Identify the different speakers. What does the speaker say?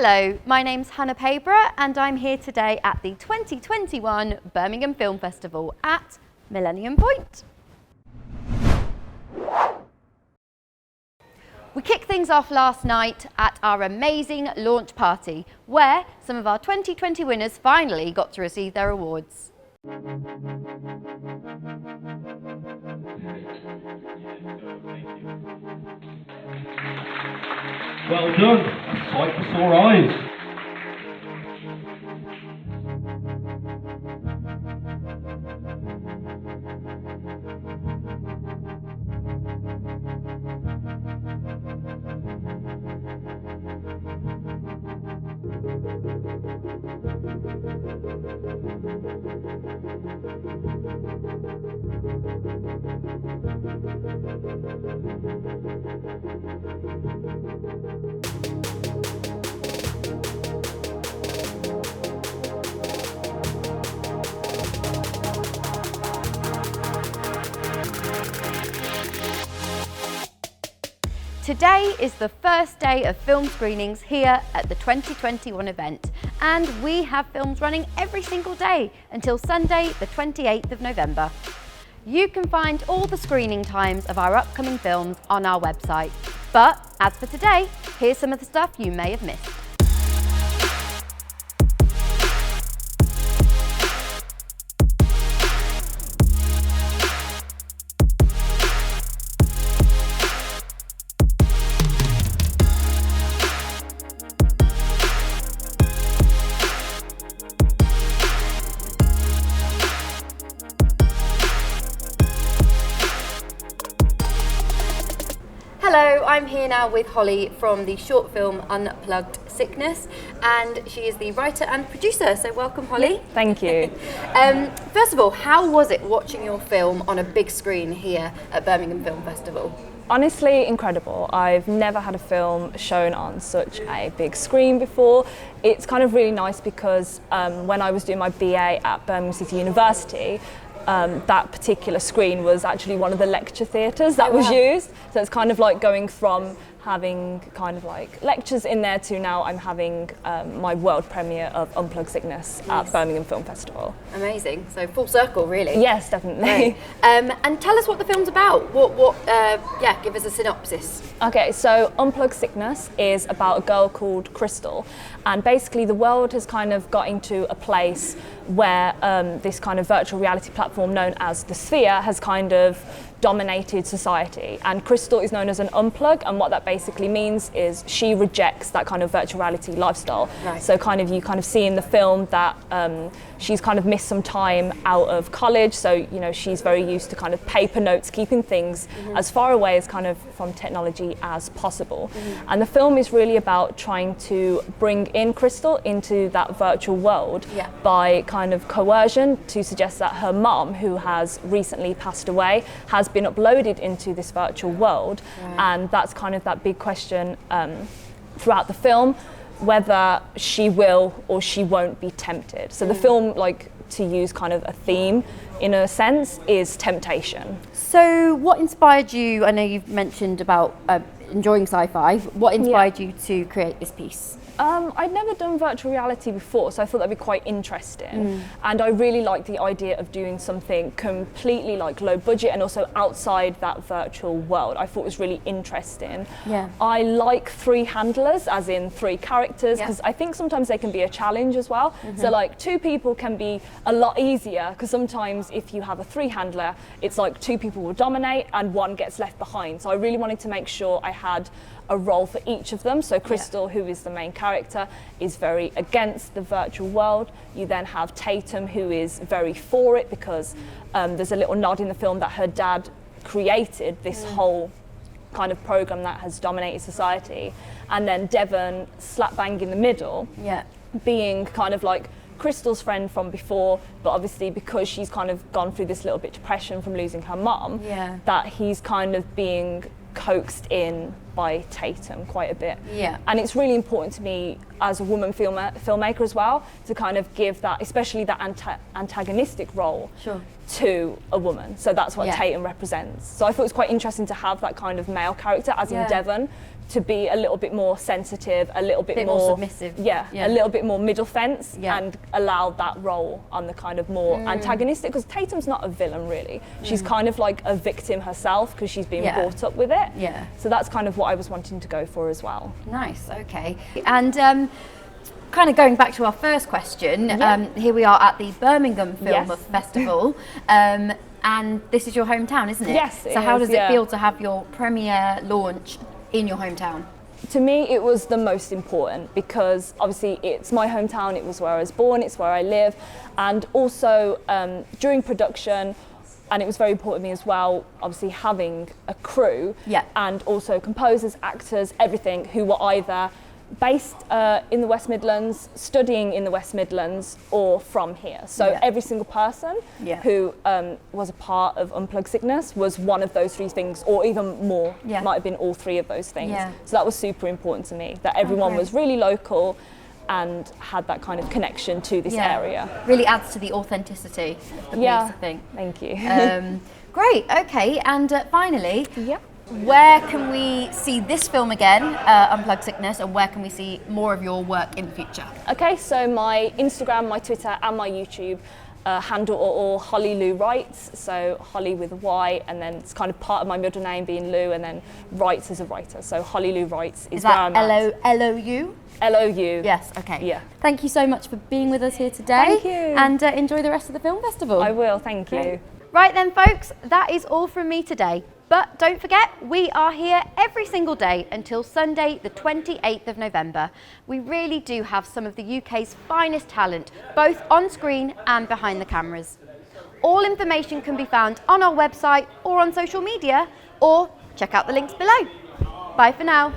Speaker 1: Hello, my name's Hannah Pabra and I'm here today at the 2021 Birmingham Film Festival at Millennium Point. We kicked things off last night at our amazing launch party, where some of our 2020 winners finally got to receive their awards.
Speaker 2: Well done, a sight for sore eyes.
Speaker 1: Today is the first day of film screenings here at the 2021 event, and we have films running every single day until Sunday the 28th of November. You can find all the screening times of our upcoming films on our website. But as for today, here's some of the stuff you may have missed. Hello, I'm here now with Holly from the short film Unplugged Sickness, and she is the writer and producer, so welcome Holly.
Speaker 3: Thank you.
Speaker 1: First of all, how was it watching your film on a big screen here at Birmingham Film Festival?
Speaker 3: Honestly, incredible. I've never had a film shown on such a big screen before. It's kind of really nice because when I was doing my BA at Birmingham City University, that particular screen was actually one of the lecture theatres that was used. So it's kind of like going from having kind of like lectures in there to now I'm having my world premiere of Unplugged Sickness at Birmingham Film Festival.
Speaker 1: Amazing, so full circle really.
Speaker 3: Yes, definitely.
Speaker 1: And tell us what the film's about. Give us a synopsis.
Speaker 3: Okay, so Unplugged Sickness is about a girl called Crystal, and basically the world has kind of got into a place where this kind of virtual reality platform known as the Sphere has kind of dominated society, and Crystal is known as an unplug, and what that basically means is she rejects that kind of virtual reality lifestyle.
Speaker 1: Right.
Speaker 3: So you kind of see in the film that she's kind of missed some time out of college, so you know she's very used to kind of paper notes, keeping things as far away as kind of from technology as possible. And the film is really about trying to bring in Crystal into that virtual world by kind of coercion, to suggest that her mum, who has recently passed away, has been uploaded into this virtual world. And that's kind of that big question throughout the film, whether she will or she won't be tempted. So the film, like, to use kind of a theme in a sense, is temptation.
Speaker 1: So what inspired you? I know you've mentioned about enjoying sci-fi. What inspired you to create this piece?
Speaker 3: I'd never done virtual reality before, so I thought that'd be quite interesting. And I really liked the idea of doing something completely like low budget and also outside that virtual world. I thought it was really interesting. I like three handlers, as in three characters, because I think sometimes they can be a challenge as well. So like two people can be a lot easier, because sometimes if you have a three handler, it's like two people will dominate and one gets left behind. So I really wanted to make sure I had a role for each of them. So Crystal, who is the main character, is very against the virtual world. You then have Tatum, who is very for it, because there's a little nod in the film that her dad created this whole kind of program that has dominated society. And then Devon, slap bang in the middle, being kind of like Crystal's friend from before, but obviously because she's kind of gone through this little bit of depression from losing her mum, that he's kind of being coaxed in by Tatum quite a bit.
Speaker 1: Yeah.
Speaker 3: And it's really important to me as a woman filmmaker as well to kind of give that, especially that antagonistic role
Speaker 1: Sure.
Speaker 3: to a woman. So that's what
Speaker 1: Yeah.
Speaker 3: Tatum represents. So I thought it was quite interesting to have that kind of male character, as
Speaker 1: Yeah.
Speaker 3: in Devon, to be a little bit more sensitive, a little bit
Speaker 1: more submissive.
Speaker 3: Yeah,
Speaker 1: Yeah.
Speaker 3: a little bit more middle fence,
Speaker 1: Yeah.
Speaker 3: and allow that role on the kind of more antagonistic, because Tatum's not a villain really. She's kind of like a victim herself because she's been
Speaker 1: Yeah.
Speaker 3: brought up with it.
Speaker 1: Yeah.
Speaker 3: So that's kind of what I was wanting to go for as well.
Speaker 1: Nice, okay. And kind of going back to our first question,
Speaker 3: Yeah.
Speaker 1: here we are at the Birmingham Film
Speaker 3: Yes.
Speaker 1: Festival. And this is your hometown, isn't it?
Speaker 3: Yes, it
Speaker 1: So how
Speaker 3: is,
Speaker 1: does it
Speaker 3: yeah.
Speaker 1: feel to have your premiere launch in your hometown?
Speaker 3: To me, it was the most important because obviously it's my hometown, it was where I was born, it's where I live, and also during production, and it was very important to me as well, obviously having a crew,
Speaker 1: Yeah.
Speaker 3: and also composers, actors, everything, who were either based in the West Midlands, studying in the West Midlands, or from here. So
Speaker 1: Yeah.
Speaker 3: every single person
Speaker 1: Yeah.
Speaker 3: who was a part of Unplugged Sickness was one of those three things, or even more.
Speaker 1: Yeah.
Speaker 3: Might have been all three of those things.
Speaker 1: Yeah.
Speaker 3: So that was super important to me, that everyone
Speaker 1: great.
Speaker 3: was really local and had that kind of connection to this area.
Speaker 1: Really adds to the authenticity of the piece, I think.
Speaker 3: Thank you.
Speaker 1: Great, okay. And finally,
Speaker 3: Yep.
Speaker 1: where can we see this film again, Unplugged Sickness, and where can we see more of your work in the future?
Speaker 3: Okay, so my Instagram, my Twitter, and my YouTube handle are all Holly Lou Wrights. So Holly with a Y, and then it's kind of part of my middle name being Lou, and then Wrights as a writer. So Holly Lou Wrights is where
Speaker 1: that
Speaker 3: I'm at.
Speaker 1: L-O-U?
Speaker 3: L-O-U.
Speaker 1: Yes, okay.
Speaker 3: Yeah.
Speaker 1: Thank you so much for being with us here today.
Speaker 3: Thank you.
Speaker 1: And enjoy the rest of the film festival.
Speaker 3: I will, thank you.
Speaker 1: Right then, folks, that is all from me today. But don't forget, we are here every single day until Sunday, the 28th of November. We really do have some of the UK's finest talent, both on screen and behind the cameras. All information can be found on our website or on social media, or check out the links below. Bye for now.